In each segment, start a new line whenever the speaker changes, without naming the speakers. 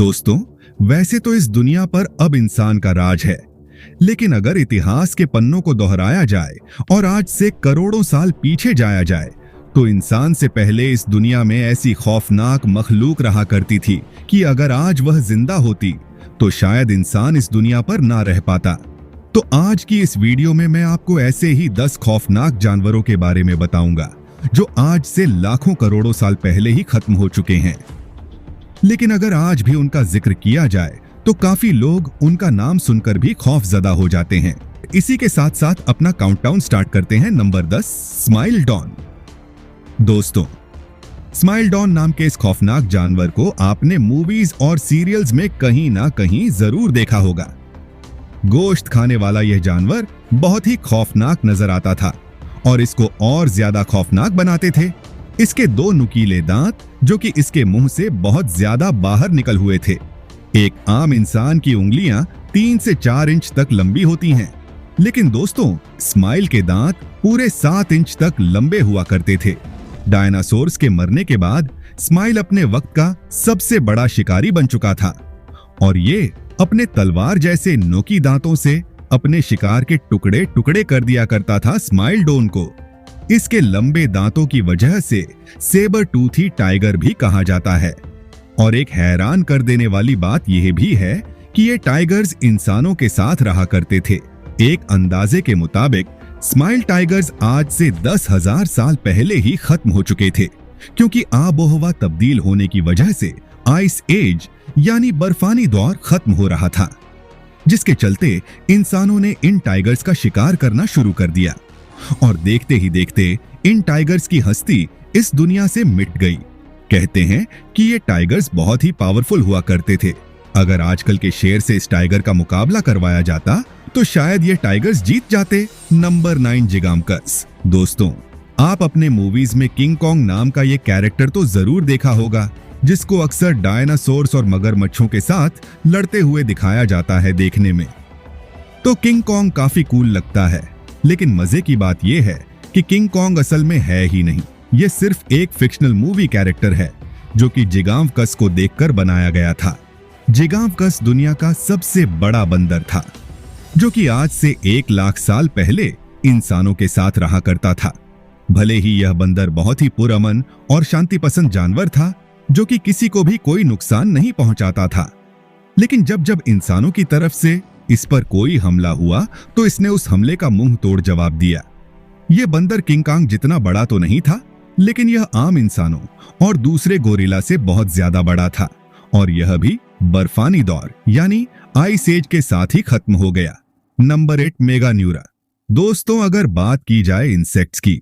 दोस्तों, वैसे तो इस दुनिया पर अब इंसान का राज है, लेकिन अगर इतिहास के पन्नों को दोहराया जाए और आज से करोड़ों साल पीछे जाया जाए, तो इंसान से पहले इस दुनिया में ऐसी खौफनाक मखलूक रहा करती थी कि अगर आज वह जिंदा होती तो शायद इंसान इस दुनिया पर ना रह पाता। तो आज की इस वीडियो में मैं आपको ऐसे ही 10 खौफनाक जानवरों के बारे में बताऊंगा जो आज से लाखों करोड़ों साल पहले ही खत्म हो चुके हैं, लेकिन अगर आज भी उनका जिक्र किया जाए तो काफी लोग उनका नाम सुनकर भी खौफजदा हो जाते हैं। इसी के साथ साथ अपना काउंटडाउन स्टार्ट करते हैं। नंबर 10, स्माइलडॉन। दोस्तों, स्माइलडॉन नाम के इस खौफनाक जानवर को आपने मूवीज और सीरियल्स में कहीं ना कहीं जरूर देखा होगा। गोश्त खाने वाला यह जानवर बहुत ही खौफनाक नजर आता था और इसको और ज्यादा खौफनाक बनाते थे इसके 2 नुकीले दांत, जो कि इसके मुंह से बहुत ज्यादा बाहर निकल हुए थे। एक आम इंसान की उंगलियां 3 से 4 इंच तक लंबी होती हैं, लेकिन दोस्तों, स्माइल के दांत पूरे 7 इंच तक लंबे हुआ करते थे। डायनासोर्स के मरने के बाद स्माइल अपने वक्त का सबसे बड़ा शिकारी बन चुका था और ये अपने तलवार जैसे नोकी दांतों से अपने शिकार के टुकड़े टुकड़े कर दिया करता था स्माइलडॉन को। इसके लंबे दांतों की वजह से सेबर टूथी टाइगर भी कहा जाता है। और एक हैरान कर देने वाली बात यह भी है कि ये टाइगर्स इंसानों के साथ रहा करते थे। एक अंदाजे के मुताबिक स्माइल टाइगर्स आज से 10,000 साल पहले ही खत्म हो चुके थे, क्योंकि आबोहवा तब्दील होने की वजह से आइस एज यानी बर्फानी दौर खत्म हो रहा था, जिसके चलते इंसानों ने इन टाइगर्स का शिकार करना शुरू कर दिया और देखते ही देखते इन टाइगर्स की हस्ती इस दुनिया से मिट गई। कहते हैं कि ये टाइगर्स बहुत ही पावरफुल हुआ करते थे। अगर आजकल के शेर से इस टाइगर का मुकाबला करवाया जाता तो शायद ये टाइगर्स जीत जाते। नंबर 9, जिगामकस। दोस्तों, आप अपने मूवीज में किंग कॉन्ग नाम का ये कैरेक्टर तो जरूर देखा होगा, जिसको अक्सर डायनासोर्स और मगरमच्छों के साथ लड़ते हुए दिखाया जाता है। देखने में तो किंग कॉन्ग काफी कूल लगता है, लेकिन मजे की बात यह है कि किंग कॉन्ग असल में है ही नहीं। यह सिर्फ एक फिक्शनल मूवी कैरेक्टर है जो कि जिगामकस को देखकर बनाया गया था। जिगामकस दुनिया का सबसे बड़ा बंदर था, जो कि आज से 1 लाख साल पहले इंसानों के साथ रहा करता था। भले ही यह बंदर बहुत ही पुरअमन और शांति पसंद जानवर था, जो कि किसी को भी कोई नुकसान नहीं पहुंचाता था, लेकिन जब जब इंसानों की तरफ से इस पर कोई हमला हुआ तो इसने उस हमले का मुंह तोड़ जवाब दिया। यह बंदर किंग कॉन्ग जितना बड़ा तो नहीं था, लेकिन यह आम इंसानों और दूसरे गोरिल्ला से बहुत ज्यादा बड़ा था और यह भी बर्फानी दौर यानी आइस एज के साथ ही खत्म हो गया। नंबर 8, मेगान्यूरा। दोस्तों, अगर बात की जाए इंसेक्ट्स की,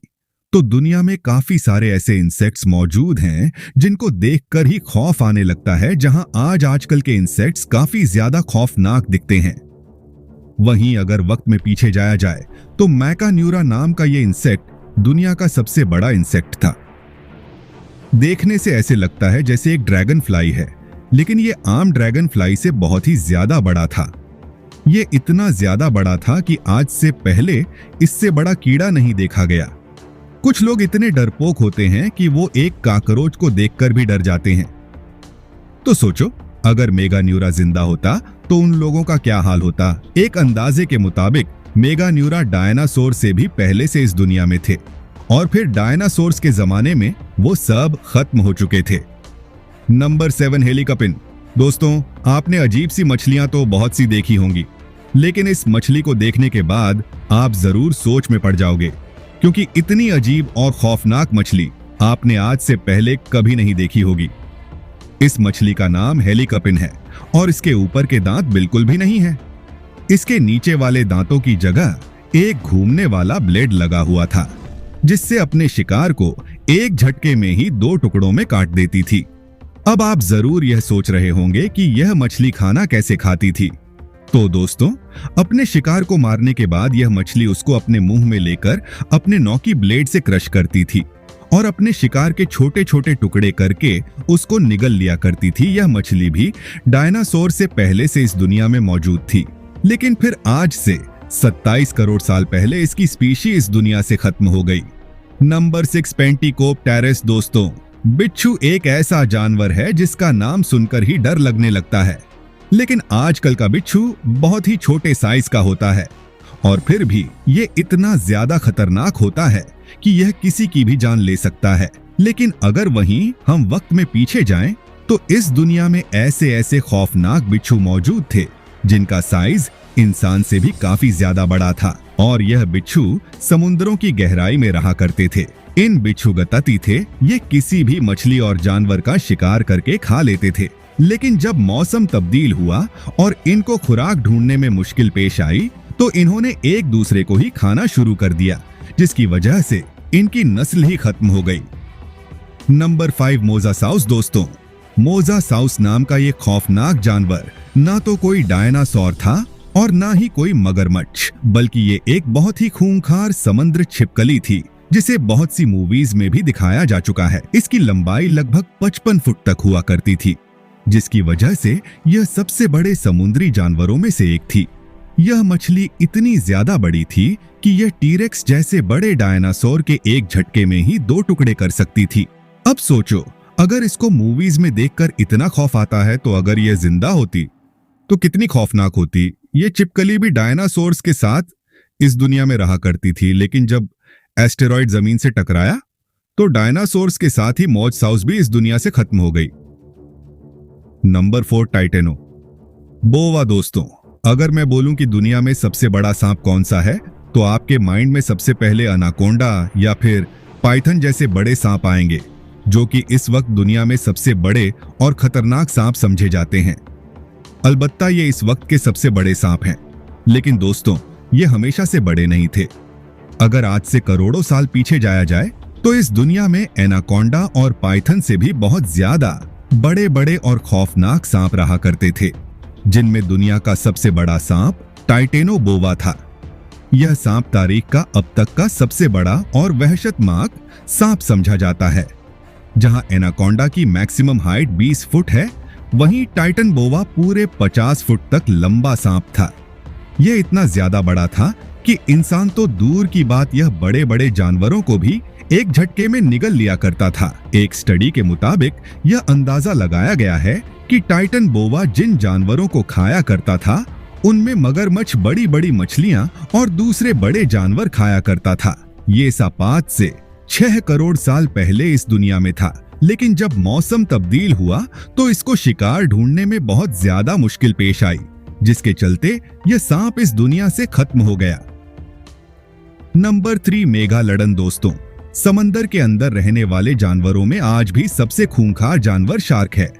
तो दुनिया में काफी सारे ऐसे इंसेक्ट्स मौजूद हैं जिनको देखकर ही खौफ आने लगता है। जहां आजकल के इंसेक्ट्स काफी ज्यादा खौफनाक दिखते हैं, वहीं अगर वक्त में पीछे जाया जाए तो मैकान्यूरा नाम का ये इंसेक्ट दुनिया का सबसे बड़ा इंसेक्ट था। देखने से ऐसे लगता है जैसे एक ड्रैगन फ्लाई है, लेकिन ये आम ड्रैगन फ्लाई से बहुत ही ज्यादा बड़ा था। ये इतना ज्यादा बड़ा था कि आज से पहले इससे बड़ा कीड़ा नहीं देखा गया। कुछ लोग इतने डरपोक होते हैं कि वो एक काकरोच को देखकर भी डर जाते हैं। तो सोचो, अगर मेगान्यूरा जिंदा होता तो उन लोगों का क्या हाल होता। एक अंदाजे के मुताबिक मेगान्यूरा डायनासोर से भी पहले से इस दुनिया में थे और फिर डायनासोर्स के जमाने में वो सब खत्म हो चुके थे। नंबर 7, हेलिकपिन। दोस्तों, आपने अजीब सी मछलियां तो बहुत सी देखी होंगी, लेकिन इस मछली को देखने के बाद आप जरूर सोच में पड़ जाओगे, क्योंकि इतनी अजीब और खौफनाक मछली आपने आज से पहले कभी नहीं देखी होगी। इस मछली का नाम हेलिकपिन है और इसके ऊपर के दांत बिल्कुल भी नहीं है। इसके नीचे वाले दांतों की जगह एक घूमने वाला ब्लेड लगा हुआ था, जिससे अपने शिकार को एक झटके में ही 2 टुकड़ों में काट देती थी। अब आप जरूर यह सोच रहे होंगे कि यह मछली खाना कैसे खाती थी। तो दोस्तों, अपने शिकार को मारने के बाद यह मछली उसको अपने मुंह में लेकर अपने नोकी ब्लेड से क्रश करती थी और अपने शिकार के छोटे छोटे टुकड़े करके उसको निगल लिया करती थी। यह मछली भी डायनासोर से पहले से इस दुनिया में मौजूद थी, लेकिन फिर आज से 27 करोड़ साल पहले इसकी स्पीशी इस दुनिया से खत्म हो गई। नंबर 6, पेंटिकोप टेरेस। दोस्तों, बिच्छू एक ऐसा जानवर है जिसका नाम सुनकर ही डर लगने लगता है, लेकिन आजकल का बिच्छू बहुत ही छोटे साइज का होता है और फिर भी ये इतना ज्यादा खतरनाक होता है कि यह किसी की भी जान ले सकता है। लेकिन अगर वहीं हम वक्त में पीछे जाएं, तो इस दुनिया में ऐसे ऐसे खौफनाक बिच्छू मौजूद थे जिनका साइज इंसान से भी काफी ज्यादा बड़ा था और यह बिच्छू समुद्रों की गहराई में रहा करते थे। इन बिच्छू गति थे, ये किसी भी मछली और जानवर का शिकार करके खा लेते थे। लेकिन जब मौसम तब्दील हुआ और इनको खुराक ढूंढने में मुश्किल पेश आई, तो इन्होंने एक दूसरे को ही खाना शुरू कर दिया, जिसकी वजह से इनकी नस्ल ही खत्म हो गई। नंबर 5, मोजासाउस। दोस्तों, मोजासाउस नाम का ये खौफनाक जानवर ना तो कोई डायनासोर था और ना ही कोई मगरमच्छ, बल्कि ये एक बहुत ही खूंखार समुद्र छिपकली थी जिसे बहुत सी मूवीज में भी दिखाया जा चुका है। इसकी लंबाई लगभग 55 फुट तक हुआ करती थी, जिसकी वजह से यह सबसे बड़े समुद्री जानवरों में से एक थी। यह मछली इतनी ज्यादा बड़ी थी कि यह टीरेक्स जैसे बड़े डायनासोर के एक झटके में ही 2 टुकड़े कर सकती थी। अब सोचो, अगर इसको मूवीज में देखकर इतना खौफ आता है, तो अगर यह जिंदा होती तो कितनी खौफनाक होती। ये छिपकली भी डायनासोर्स के साथ इस दुनिया में रहा करती थी, लेकिन जब एस्टेरॉइड जमीन से टकराया तो डायनासोर्स के साथ ही मोजासाउस भी इस दुनिया से खत्म हो गई। नंबर 4, टाइटेनो बोवा। दोस्तों, अगर मैं बोलूं कि दुनिया में सबसे बड़ा सांप कौन सा है, तो आपके माइंड में सबसे पहले अनाकोंडा या फिर पाइथन जैसे बड़े सांप आएंगे, जो कि इस वक्त दुनिया में सबसे बड़े और खतरनाक सांप समझे जाते हैं। अलबत्ता ये इस वक्त के सबसे बड़े सांप हैं, लेकिन दोस्तों, ये हमेशा से बड़े नहीं थे। अगर आज से करोड़ों साल पीछे जाया जाए, तो इस दुनिया में एनाकोंडा और पाइथन से भी बहुत ज्यादा बड़े बड़े और खौफनाक सांप रहा करते थे, जिनमें दुनिया का सबसे बड़ा सांप टाइटेनो बोवा था। यह सांप तारीख का अब तक का सबसे बड़ा और वहशतनाक सांप समझा जाता है। जहां एनाकोंडा की मैक्सिमम हाइट 20 फुट है, वहीं टाइटन बोवा पूरे 50 फुट तक लंबा सांप था। यह इतना ज्यादा बड़ा था कि इंसान तो दूर की बात, यह बड़े बड़े जानवरों को भी एक झटके में निगल लिया करता था। एक स्टडी के मुताबिक यह अंदाजा लगाया गया है कि टाइटन बोवा जिन जानवरों को खाया करता था, उनमें मगरमच्छ, बड़ी बड़ी मछलियां और दूसरे बड़े जानवर खाया करता था। ये सांप आज से 6 करोड़ साल पहले इस दुनिया में था, लेकिन जब मौसम तब्दील हुआ तो इसको शिकार ढूंढने में बहुत ज्यादा मुश्किल पेश आई, जिसके चलते यह सांप इस दुनिया से खत्म हो गया। Number 3, megalodon. दोस्तों, समंदर के अंदर रहने वाले जानवरों में आज भी सबसे खूंखार जानवर शार्क है,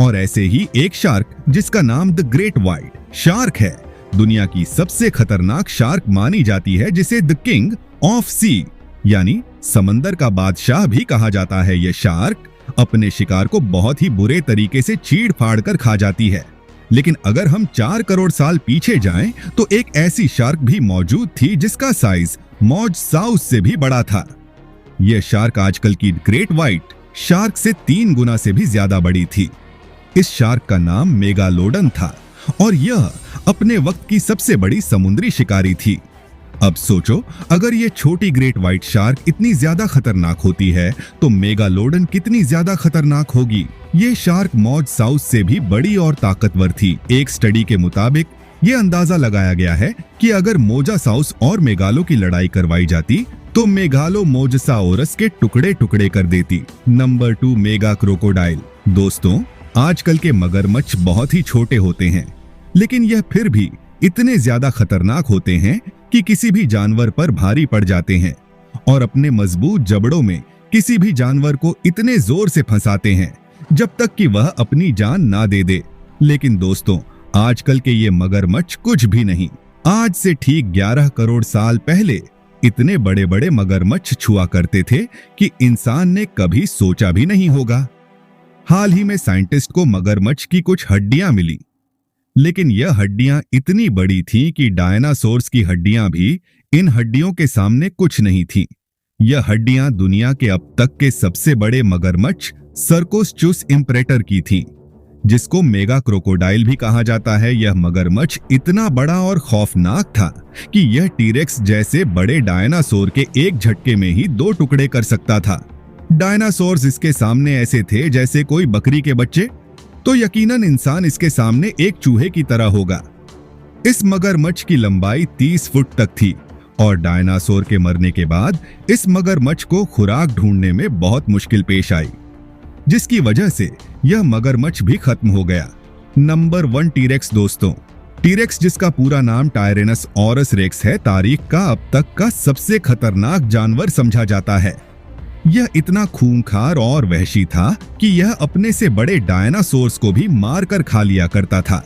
और ऐसे ही एक शार्क जिसका नाम द ग्रेट व्हाइट शार्क है, दुनिया की सबसे खतरनाक शार्क मानी जाती है, जिसे द किंग ऑफ सी यानी समंदर का बादशाह भी कहा जाता है। यह शार्क अपने शिकार को बहुत ही बुरे तरीके से चीड़ फाड़ कर खा जाती है। लेकिन अगर हम 4 करोड़ साल पीछे जाएं, तो एक ऐसी शार्क भी मौजूद थी जिसका साइज मोजासाउस से भी बड़ा था। यह शार्क आजकल की ग्रेट व्हाइट शार्क से 3 गुना से भी ज्यादा बड़ी थी। इस शार्क का नाम मेगालोडन था और यह अपने वक्त की सबसे बड़ी समुद्री शिकारी थी। अब सोचो, अगर ये छोटी ग्रेट व्हाइट शार्क इतनी ज्यादा खतरनाक होती है, तो मेगालोडन कितनी ज्यादा खतरनाक होगी। ये शार्क मोजासाउस से भी बड़ी और ताकतवर थी। एक स्टडी के मुताबिक ये अंदाजा लगाया गया है कि अगर मोजासाउस और मेगालो की लड़ाई करवाई जाती, तो मेगालो मोजासाउरस के टुकड़े टुकड़े कर देती। Number 2, mega crocodile. दोस्तों, आजकल के मगरमच्छ बहुत ही छोटे होते हैं, लेकिन यह फिर भी इतने ज्यादा खतरनाक होते हैं कि किसी भी जानवर पर भारी पड़ जाते हैं और अपने मजबूत जबड़ों में किसी भी जानवर को इतने जोर से फंसाते हैं जब तक कि वह अपनी जान ना दे दे। लेकिन दोस्तों, आजकल के ये मगरमच्छ कुछ भी नहीं। आज से ठीक 11 करोड़ साल पहले इतने बड़े बड़े मगरमच्छ छुआ करते थे कि इंसान ने कभी सोचा भी नहीं होगा। हाल ही में साइंटिस्ट को मगरमच्छ की कुछ हड्डियां मिली, लेकिन यह हड्डियां इतनी बड़ी थीं कि डायनासोर्स की हड्डियां भी इन हड्डियों के सामने कुछ नहीं थीं। यह हड्डियां दुनिया के अब तक के सबसे बड़े मगरमच्छ सर्कोस्चुस इम्प्रेटर की थीं, जिसको मेगा क्रोकोडाइल भी कहा जाता है। यह मगरमच्छ इतना बड़ा और खौफनाक था कि यह टीरेक्स जैसे बड़े डायनासोर के एक झटके में ही 2 टुकड़े कर सकता था। डायनासोर्स इसके सामने ऐसे थे जैसे कोई बकरी के बच्चे, तो यकीनन इंसान इसके सामने एक चूहे की तरह होगा। इस मगरमच्छ की लंबाई 30 फुट तक थी और डायनासोर के मरने के बाद इस मगरमच्छ को खुराक ढूंढने में बहुत मुश्किल पेश आई, जिसकी वजह से यह मगरमच्छ भी खत्म हो गया। नंबर 1 टीरेक्स दोस्तों। टीरेक्स, जिसका पूरा नाम टायरेनस ऑरस रेक्स है, तारीख का अब तक का सबसे खतरनाक जानवर समझा जाता है। यह इतना खूंखार और वहशी था कि यह अपने से बड़े डायनासोर्स को भी मारकर खा लिया करता था।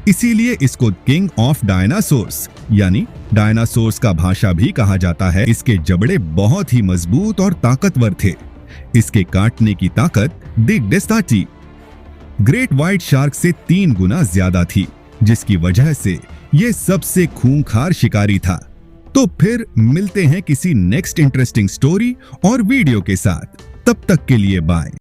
इसीलिए इसको किंग ऑफ डायनासोर्स यानी डायनासोर्स का भाषा भी कहा जाता है। इसके जबड़े बहुत ही मजबूत और ताकतवर थे। इसके काटने की ताकत दिग्डेस्ताची ग्रेट व्हाइट शार्क से 3 गुना ज्यादा थी, जिसकी वजह से यह सबसे खूंखार शिकारी था। तो फिर मिलते हैं किसी नेक्स्ट इंटरेस्टिंग स्टोरी और वीडियो के साथ। तब तक के लिए बाय।